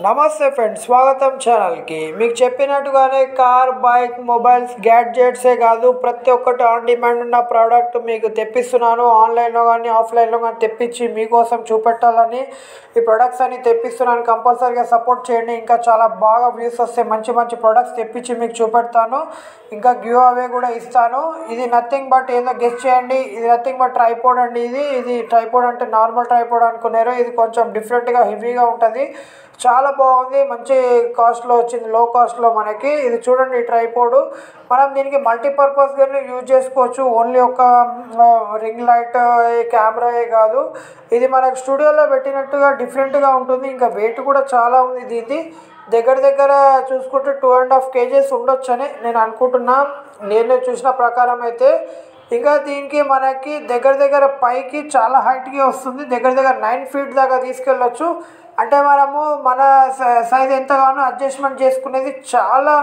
నమస్తే ఫ్రెండ్స్, స్వాగతం ఛానల్కి. మీకు చెప్పినట్టుగానే కార్, బైక్, మొబైల్స్, గ్యాడ్జెట్సే కాదు ప్రతి ఒక్కటి ఆన్ డిమాండ్ ఉన్న ప్రోడక్ట్ మీకు తెప్పిస్తున్నాను. ఆన్లైన్లో కానీ ఆఫ్లైన్లో కానీ తెప్పించి మీకోసం చూపెట్టాలని ఈ ప్రొడక్ట్స్ అన్ని తెప్పిస్తున్నాను. కంపల్సరీగా సపోర్ట్ చేయండి. ఇంకా చాలా బాగా వ్యూస్ వస్తే మంచి మంచి ప్రొడక్ట్స్ తెప్పించి మీకు చూపెడతాను. ఇంకా గివ్ అవే కూడా ఇస్తాను. ఇది నథింగ్ బట్ ఏదో గెస్ట్ చేయండి. ఇది నథింగ్ బట్ ట్రైపోడ్ అండి. ఇది ట్రైపోడ్ అంటే నార్మల్ ట్రైపోడ్ అనుకున్నారు. ఇది కొంచెం డిఫరెంట్గా హెవీగా ఉంటుంది. చాలా బాగుంది. మంచి కాస్ట్లో వచ్చింది, లో కాస్ట్లో మనకి. ఇది చూడండి, ఈ ట్రైపోడ్ మనం దీనికి మల్టీపర్పస్గా యూజ్ చేసుకోవచ్చు. ఓన్లీ ఒక రింగ్ లైట్ కెమెరాయే కాదు, ఇది మనకు స్టూడియోలో పెట్టినట్టుగా డిఫరెంట్గా ఉంటుంది. ఇంకా వెయిట్ కూడా చాలా ఉంది. దీన్ని దగ్గర చూసుకుంటే 2.5 kgs ఉండొచ్చని నేను అనుకుంటున్నా, నేను చూసిన ప్రకారం అయితే. ఇంకా దీనికి మనకి దగ్గర పైకి చాలా హైట్గా వస్తుంది. దగ్గర 9 feet దాకా తీసుకెళ్ళొచ్చు. అంటే మనము మన సైజ్ ఎంతగానో అడ్జస్ట్మెంట్ చేసుకునేది చాలా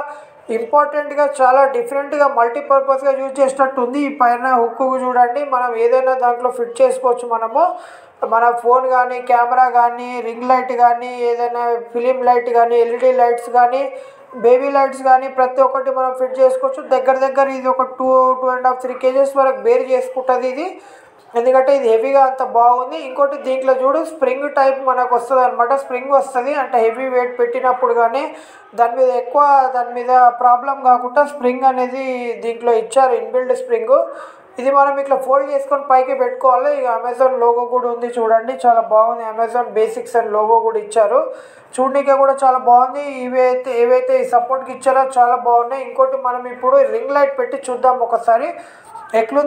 ఇంపార్టెంట్గా, చాలా డిఫరెంట్గా, మల్టీపర్పస్గా యూజ్ చేసినట్టు ఉంది. ఈ పైన హుక్కు చూడండి, మనం ఏదైనా దాంట్లో ఫిట్ చేసుకోవచ్చు. మనము మన ఫోన్ కానీ, కెమెరా కానీ, రింగ్ లైట్ కానీ, ఏదైనా ఫిలిం లైట్ కానీ, ఎల్ఈడి లైట్స్ కానీ, బేబీ లైట్స్ కానీ ప్రతి ఒక్కటి మనం ఫిట్ చేసుకోవచ్చు. దగ్గర ఇది ఒక 2.5 3 kgs వరకు బేర్ చేసుకుంటుంది ఇది, ఎందుకంటే ఇది హెవీగా అంత బాగుంది. ఇంకోటి దీంట్లో చూడు, స్ప్రింగ్ టైప్ మనకు వస్తుంది అనమాట. స్ప్రింగ్ వస్తుంది అంటే హెవీ వెయిట్ పెట్టినప్పుడు కానీ దాని మీద ప్రాబ్లం కాకుండా స్ప్రింగ్ అనేది దీంట్లో ఇచ్చారు, ఇన్బిల్డ్ స్ప్రింగ్. ఇది మనం ఇట్లా ఫోల్డ్ చేసుకొని పైకి పెట్టుకోవాలి. ఇక అమెజాన్ లోగో కూడా ఉంది చూడండి, చాలా బాగుంది. అమెజాన్ బేసిక్స్ అని లోగో కూడా ఇచ్చారు. చూడడానికి కూడా చాలా బాగుంది. ఏవైతే ఈ సపోర్ట్కి ఇచ్చారో చాలా బాగున్నాయి. ఇంకోటి మనం ఇప్పుడు రింగ్ లైట్ పెట్టి చూద్దాం ఒకసారి ఎట్లా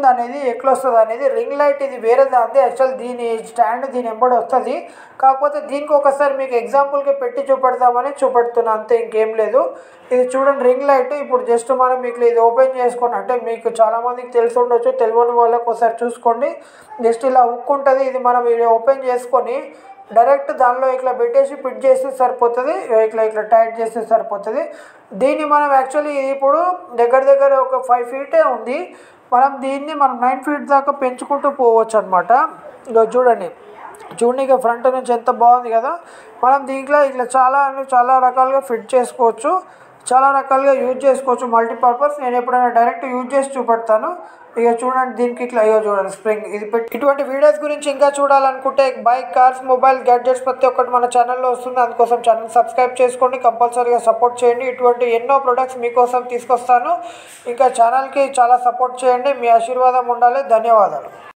వస్తుంది అనేది. రింగ్ లైట్ ఇది వేరేది అంది యాక్చువల్, దీని స్టాండ్ దీని ఎంబడి వస్తుంది. కాకపోతే దీనికి ఒకసారి మీకు ఎగ్జాంపుల్కి పెట్టి చూపెడుతున్నా అంతే, ఇంకేం లేదు. ఇది చూడండి రింగ్ లైట్. ఇప్పుడు జస్ట్ మనం మీకు ఇది ఓపెన్ చేసుకొని, అంటే మీకు చాలామందికి తెలిసి ఉండొచ్చు, తెలియని వాళ్ళకి ఒకసారి చూసుకోండి. జస్ట్ ఇలా హుక్ ఉంటుంది. ఇది మనం ఇది ఓపెన్ చేసుకొని డైరెక్ట్ దానిలో ఇట్లా పెట్టేసి ఫిట్ చేస్తే సరిపోతుంది. ఇట్లా టైట్ చేస్తే సరిపోతుంది. దీన్ని మనం యాక్చువల్లీ ఇప్పుడు దగ్గర ఒక 5 feet ఉంది. దీన్ని 9 feet దాకా పెంచుకుంటూ పోవచ్చు అనమాట. ఇక చూడండి ఇక ఫ్రంట్ నుంచి ఎంత బాగుంది కదా. మనం దీంట్లో ఇట్లా చాలా రకాలుగా ఫిట్ చేసుకోవచ్చు, చాలా రకాలుగా యూజ్ చేసుకోవచ్చు, మల్టీపర్పస్. నేను ఎప్పుడైనా డైరెక్ట్ యూజ్ చేసి చూపెడతాను. ఇక చూడండి దీనికి ఇట్లా చూడండి స్ప్రింగ్ ఇది పెట్టి. ఇటువంటి వీడియోస్ గురించి ఇంకా చూడాలనుకుంటే బైక్, కార్స్, మొబైల్, గ్యాడ్జెట్స్ ప్రతి ఒక్కటి మన ఛానల్లో వస్తుంది. అందుకోసం ఛానల్ సబ్స్క్రైబ్ చేసుకోండి, కంపల్సరీగా సపోర్ట్ చేయండి. ఇటువంటి ఎన్నో ప్రొడక్ట్స్ మీకోసం తీసుకొస్తాను. ఇంకా ఛానల్కి చాలా సపోర్ట్ చేయండి. మీ ఆశీర్వాదం ఉండాలి. ధన్యవాదాలు.